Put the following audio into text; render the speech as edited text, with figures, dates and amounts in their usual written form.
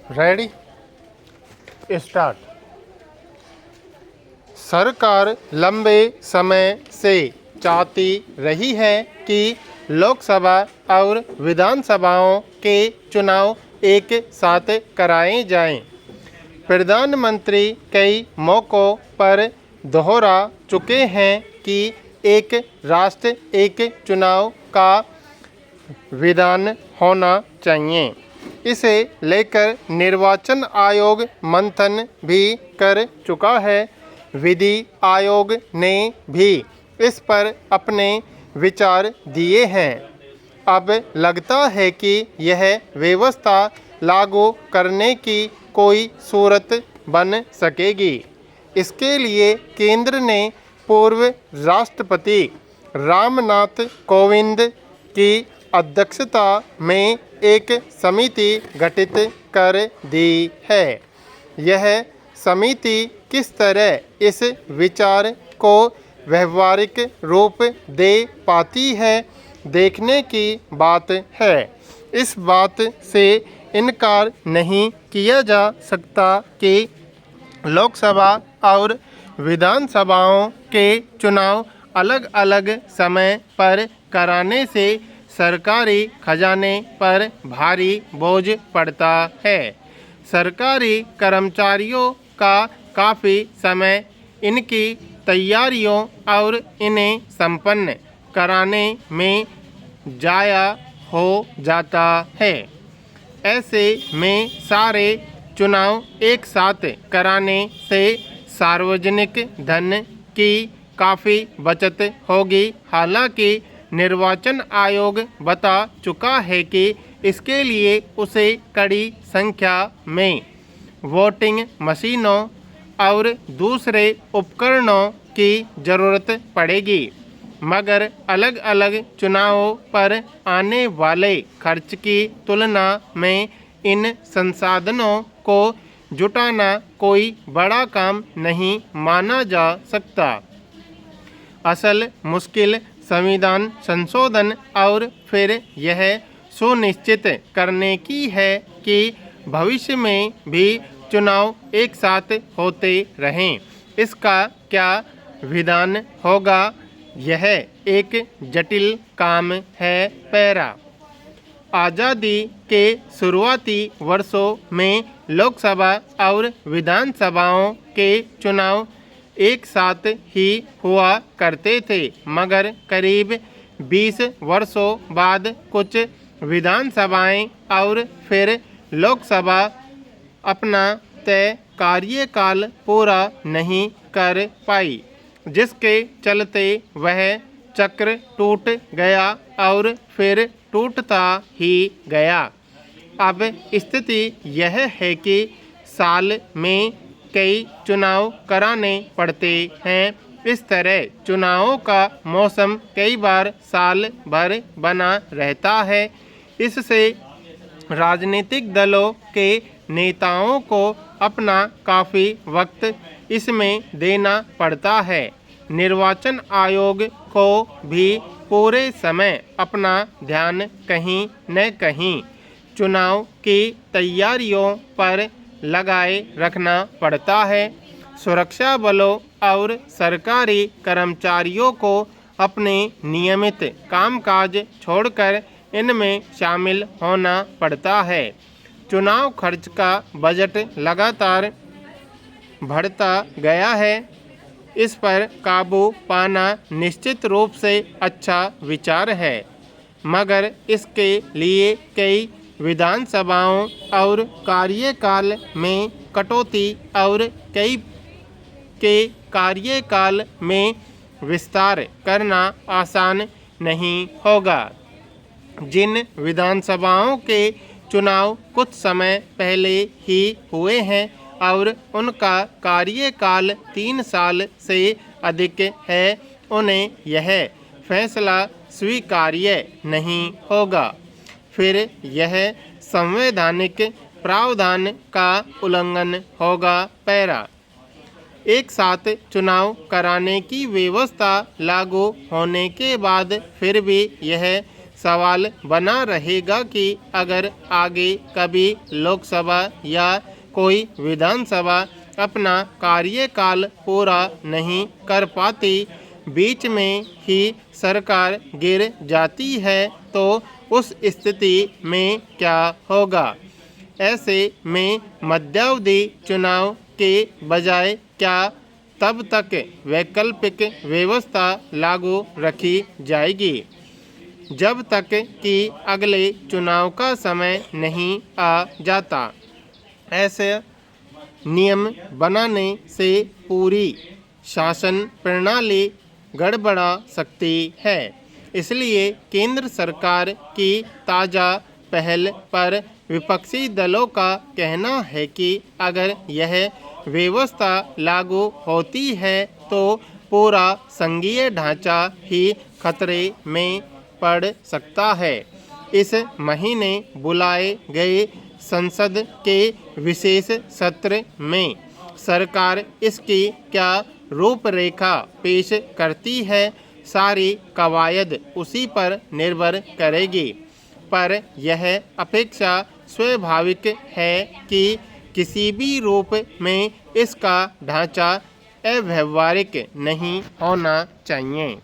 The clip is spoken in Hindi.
Ready start. सरकार लंबे समय से चाहती रही है कि लोकसभा और विधानसभाओं के चुनाव एक साथ कराए जाएं। प्रधानमंत्री कई मौक़ों पर दोहरा चुके हैं कि एक राष्ट्र एक चुनाव का विधान होना चाहिए। इसे लेकर निर्वाचन आयोग मंथन भी कर चुका है। विधि आयोग ने भी इस पर अपने विचार दिए हैं। अब लगता है कि यह व्यवस्था लागू करने की कोई सूरत बन सकेगी। इसके लिए केंद्र ने पूर्व राष्ट्रपति रामनाथ कोविंद की अध्यक्षता में एक समिति गठित कर दी है। यह समिति किस तरह इस विचार को व्यवहारिक रूप दे पाती है, देखने की बात है। इस बात से इनकार नहीं किया जा सकता कि लोकसभा और विधानसभाओं के चुनाव अलग अलग समय पर कराने से सरकारी खजाने पर भारी बोझ पड़ता है। सरकारी कर्मचारियों का काफ़ी समय इनकी तैयारियों और इन्हें संपन्न कराने में जाया हो जाता है। ऐसे में सारे चुनाव एक साथ कराने से सार्वजनिक धन की काफ़ी बचत होगी। हालांकि निर्वाचन आयोग बता चुका है कि इसके लिए उसे कड़ी संख्या में वोटिंग मशीनों और दूसरे उपकरणों की ज़रूरत पड़ेगी। मगर अलग अलग चुनावों पर आने वाले खर्च की तुलना में इन संसाधनों को जुटाना कोई बड़ा काम नहीं माना जा सकता। असल मुश्किल संविधान संशोधन और फिर यह सुनिश्चित करने की है कि भविष्य में भी चुनाव एक साथ होते रहें। इसका क्या विधान होगा, यह एक जटिल काम है। पैरा आज़ादी के शुरुआती वर्षों में लोकसभा और विधानसभाओं के चुनाव एक साथ ही हुआ करते थे, मगर करीब 20 वर्षों बाद कुछ विधानसभाएं और फिर लोकसभा अपना तय कार्यकाल पूरा नहीं कर पाई, जिसके चलते वह चक्र टूट गया और फिर टूटता ही गया। अब स्थिति यह है कि साल में कई चुनाव कराने पड़ते हैं। इस तरह चुनावों का मौसम कई बार साल भर बना रहता है। इससे राजनीतिक दलों के नेताओं को अपना काफ़ी वक्त इसमें देना पड़ता है। निर्वाचन आयोग को भी पूरे समय अपना ध्यान कहीं न कहीं चुनाव की तैयारियों पर लगाए रखना पड़ता है। सुरक्षा बलों और सरकारी कर्मचारियों को अपने नियमित कामकाज छोड़कर इनमें शामिल होना पड़ता है। चुनाव खर्च का बजट लगातार बढ़ता गया है। इस पर काबू पाना निश्चित रूप से अच्छा विचार है, मगर इसके लिए कई विधानसभाओं और कार्यकाल में कटौती और कई के कार्यकाल में विस्तार करना आसान नहीं होगा। जिन विधानसभाओं के चुनाव कुछ समय पहले ही हुए हैं और उनका कार्यकाल 3 साल से अधिक है, उन्हें यह फैसला स्वीकार्य नहीं होगा। फिर यह संवैधानिक प्रावधान का उल्लंघन होगा। पैरा एक साथ चुनाव कराने की व्यवस्था लागू होने के बाद फिर भी यह सवाल बना रहेगा कि अगर आगे कभी लोकसभा या कोई विधानसभा अपना कार्यकाल पूरा नहीं कर पाती, बीच में ही सरकार गिर जाती है, तो उस स्थिति में क्या होगा? ऐसे में मध्यावधि चुनाव के बजाय क्या तब तक वैकल्पिक व्यवस्था लागू रखी जाएगी जब तक कि अगले चुनाव का समय नहीं आ जाता। ऐसे नियम बनाने से पूरी शासन प्रणाली गड़बड़ा सकती है। इसलिए केंद्र सरकार की ताज़ा पहल पर विपक्षी दलों का कहना है कि अगर यह व्यवस्था लागू होती है तो पूरा संघीय ढांचा ही खतरे में पड़ सकता है। इस महीने बुलाए गए संसद के विशेष सत्र में सरकार इसकी क्या रूपरेखा पेश करती है, सारी कवायद उसी पर निर्भर करेगी। पर यह अपेक्षा स्वाभाविक है कि किसी भी रूप में इसका ढांचा अव्यावहारिक नहीं होना चाहिए।